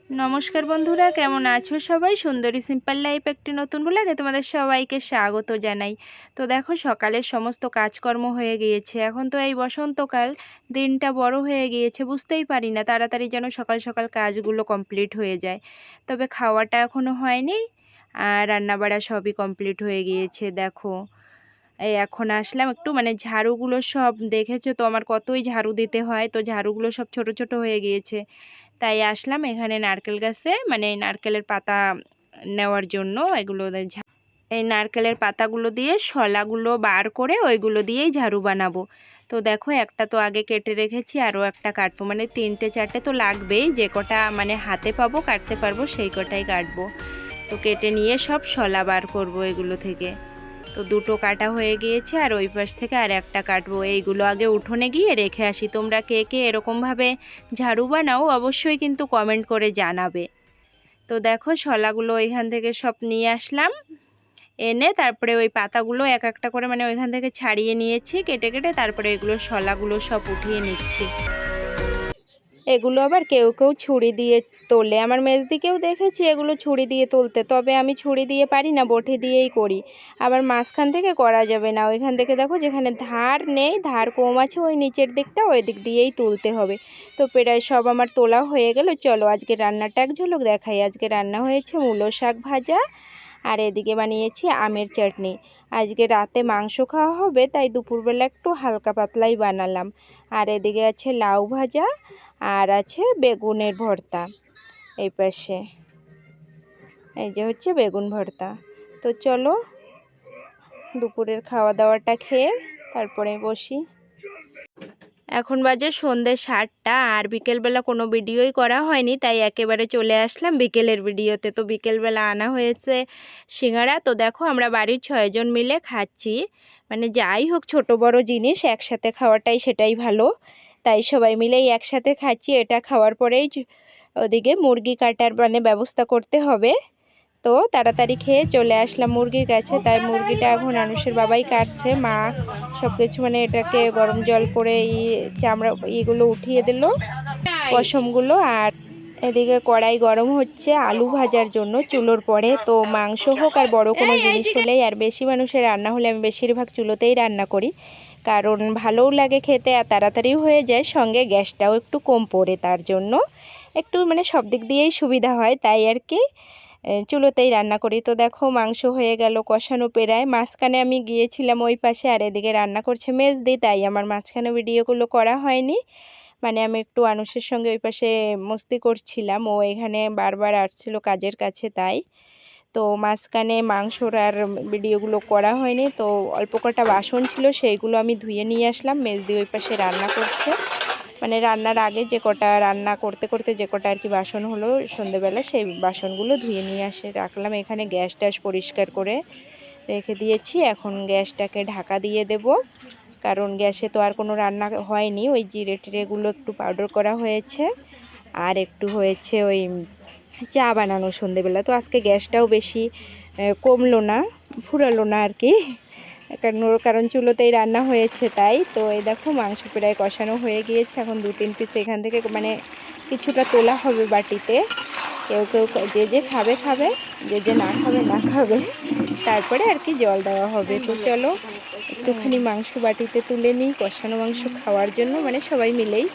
নমস্কার বন্ধুরা, কেমন আছো সবাই? সুন্দরী সিম্পল লাইফ একটি নতুন ব্লগে তোমাদের সবাইকে স্বাগত জানাই। তো দেখো, সকালের সমস্ত কাজকর্ম হয়ে গিয়েছে। এখন তো এই বসন্তকাল, দিনটা বড় হয়ে গিয়েছে, বুঝতেই পারি না, তাড়াতাড়ি যেন সকাল সকাল কাজগুলো কমপ্লিট হয়ে যায়। তবে খাওয়াটা এখনও হয়নি, আর রান্নাবাড়া সবই কমপ্লিট হয়ে গিয়েছে। দেখো, এই এখন আসলাম একটু, ঝাড়ুগুলো সব দেখেছো তো আমার কতই ঝাড়ু দিতে হয়, তো ঝাড়ুগুলো সব ছোট ছোট হয়ে গিয়েছে। তাই আসলাম এখানে নারকেল গাছে, নারকেলের পাতা নেওয়ার জন্য। এই নারকেলের পাতাগুলো দিয়ে শলাগুলো বার করে ওইগুলো দিয়েই ঝাড়ু বানাবো। তো দেখো, একটা তো আগে কেটে রেখেছি, আরও একটা কাটবো, তিনটে চারটে তো লাগবেই। যে কটা হাতে পাবো কাটতে পারবো সেই কটাই কাটবো। তো কেটে নিয়ে সব শলা বার করবো এগুলো থেকে। তো দুটো কাটা হয়ে গিয়েছে, আর ওই পাশ থেকে আর একটা কাটবো। এইগুলো আগে উঠোনে গিয়ে রেখে আসি। তোমরা কে কে এরকমভাবে ঝাড়ু বানাও অবশ্যই কিন্তু কমেন্ট করে জানাবে। তো দেখো, শলাগুলো ওইখান থেকে সব নিয়ে আসলাম, এনে তারপরে ওই পাতাগুলো এক একটা করে ওইখান থেকে ছাড়িয়ে নিয়েছি কেটে কেটে। তারপরে এগুলো শলাগুলো সব উঠিয়ে নিচ্ছি। এগুলো আবার কেউ কেউ ছুরি দিয়ে তোলে, আমার মেজদিকেও দেখেছি এগুলো ছুরি দিয়ে তুলতে। তবে আমি ছুরি দিয়ে পারি না, বটি দিয়েই করি। আবার মাঝখান থেকে করা যাবে না, ওইখান থেকে দেখো যেখানে ধার নেই, ধার কম আছে, ওই নিচের দিকটা ওই দিক দিয়েই তুলতে হবে। তো প্রায় সব আমার তোলা হয়ে গেল। চলো আজকে রান্নাটা এক ঝলক দেখাই। আজকে রান্না হয়েছে মূলো শাক ভাজা, আর এদিকে বানিয়েছি আমের চাটনি। আজকে রাতে মাংস খাওয়া হবে, তাই দুপুরবেলা একটু হালকা পাতলাই বানালাম। আর এদিকে আছে লাউ ভাজা, আর আছে বেগুনের ভর্তা। এই পাশে এই যে হচ্ছে বেগুন ভর্তা। তো চলো দুপুরের খাওয়া দাওয়াটা খেয়ে তারপরে বসি। এখন বাজে সন্ধ্যে 7টা, আর বিকেলবেলা কোনো ভিডিওই করা হয়নি, তাই একেবারে চলে আসলাম বিকেলের ভিডিওতে। তো বিকেলবেলা আনা হয়েছে সিঙ্গাড়া। তো দেখো, আমরা বাড়ির 6জন মিলে খাচ্ছি। যাই হোক, ছোট বড় জিনিস একসাথে খাওয়াটাই সেটাই ভালো, তাই সবাই মিলেই একসাথে খাচ্ছি। এটা খাওয়ার পরেই ওদিকে মুরগি কাটার ব্যবস্থা করতে হবে। তো তাড়াতাড়ি খেয়ে চলে আসলাম মুরগির কাছে। তাই মুরগিটা এখন আনুষের বাবাই কাটছে, মা সব কিছু এটাকে গরম জল করে চামড়া ইগুলো উঠিয়ে দিল, পশমগুলো। আর এদিকে কড়াই গরম হচ্ছে আলু ভাজার জন্য চুলোর পরে। তো মাংস হোক আর বড় কোনো জিনিস হলেই, আর বেশি মানুষের রান্না হলে আমি বেশিরভাগ চুলোতেই রান্না করি, কারণ ভালোও লাগে খেতে আর তাড়াতাড়িও হয়ে যায়, সঙ্গে গ্যাসটাও একটু কম পড়ে, তার জন্য একটু সব দিক দিয়েই সুবিধা হয়, তাই আর কি চুলোতেই রান্না করি। তো দেখো, মাংস হয়ে গেল কষানো পেরায়। মাঝখানে আমি গিয়েছিলাম ওই পাশে, আর এদিকে রান্না করছে মেজদি, তাই আমার মাঝখানে ভিডিওগুলো করা হয়নি। আমি একটু আনুষের সঙ্গে ওই পাশে মস্তি করছিলাম, ও এখানে বারবার আসছিল কাজের কাছে, তাই তো মাঝখানে মাংসর আর ভিডিওগুলো করা হয়নি। তো অল্প কটা বাসন ছিল, সেইগুলো আমি ধুয়ে নিয়ে আসলাম। মেজদি ওই পাশে রান্না করছে, রান্নার আগে যে কটা রান্না করতে করতে যে কটা আর কি বাসন হলো সন্ধেবেলা, সেই বাসনগুলো ধুয়ে নিয়ে রাখলাম। এখানে গ্যাস ট্যাস পরিষ্কার করে রেখে দিয়েছি। এখন গ্যাসটাকে ঢাকা দিয়ে দেব, কারণ গ্যাসে তো আর কোনো রান্না হয়নি। ওই জিরে টিরেগুলো একটু পাউডার করা হয়েছে, আর একটু হয়েছে ওই চা বানানো সন্ধেবেলা। তো আজকে গ্যাসটাও বেশি কমলো না, ফুরালো না আর কি, কারণ চুলোতেই রান্না হয়েছে, তাই। তো এই দেখো, মাংস প্রায় কষানো হয়ে গিয়েছে। এখন 2-3 পিস এখান থেকে কিছুটা তোলা হবে বাটিতে। কেউ কেউ যে যে খাবে খাবে, যে যে না খাবে না খাবে, তারপরে আর কি জল দেওয়া হবে। তো চলো একটুখানি মাংস বাটিতে তুলে নিই কষানো মাংস খাওয়ার জন্য, সবাই মিলেই।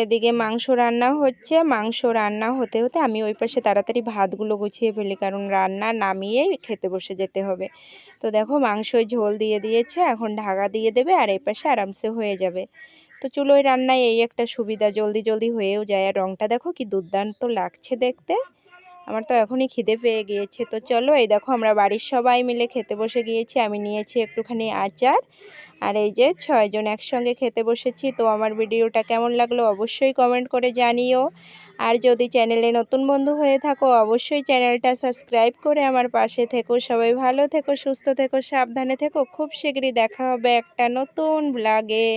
এদিকে মাংস রান্না হচ্ছে, মাংস রান্না হতে হতে আমি ওই পাশে তাড়াতাড়ি ভাতগুলো গুছিয়ে ফেলি, কারণ রান্না নামিয়েই খেতে বসে যেতে হবে। তো দেখো, মাংসই ঝোল দিয়ে দিয়েছে, এখন ঢাকা দিয়ে দেবে, আর এই পাশে আরামসে হয়ে যাবে। তো চুলোয় রান্নায় এই একটা সুবিধা, জলদি জলদি হয়েও যায়। আর রঙটা দেখো কি দুর্দান্ত লাগছে দেখতে, আমার তো এখনই খিদে পেয়ে গিয়েছে। তো চলো, এই দেখো আমরা বাড়ির সবাই মিলে খেতে বসে গিয়েছি। আমি নিয়েছি একটুখানি আচার, আর এই যে 6জন একসঙ্গে খেতে বসেছি। তো আমার ভিডিওটা কেমন লাগলো অবশ্যই কমেন্ট করে জানিও। আর যদি চ্যানেলে নতুন বন্ধু হয়ে থাকো অবশ্যই চ্যানেলটা সাবস্ক্রাইব করে আমার পাশে থেকো। সবাই ভালো থেকো, সুস্থ থেকো, সাবধানে থেকো। খুব শীঘ্রই দেখা হবে একটা নতুন ব্লগে।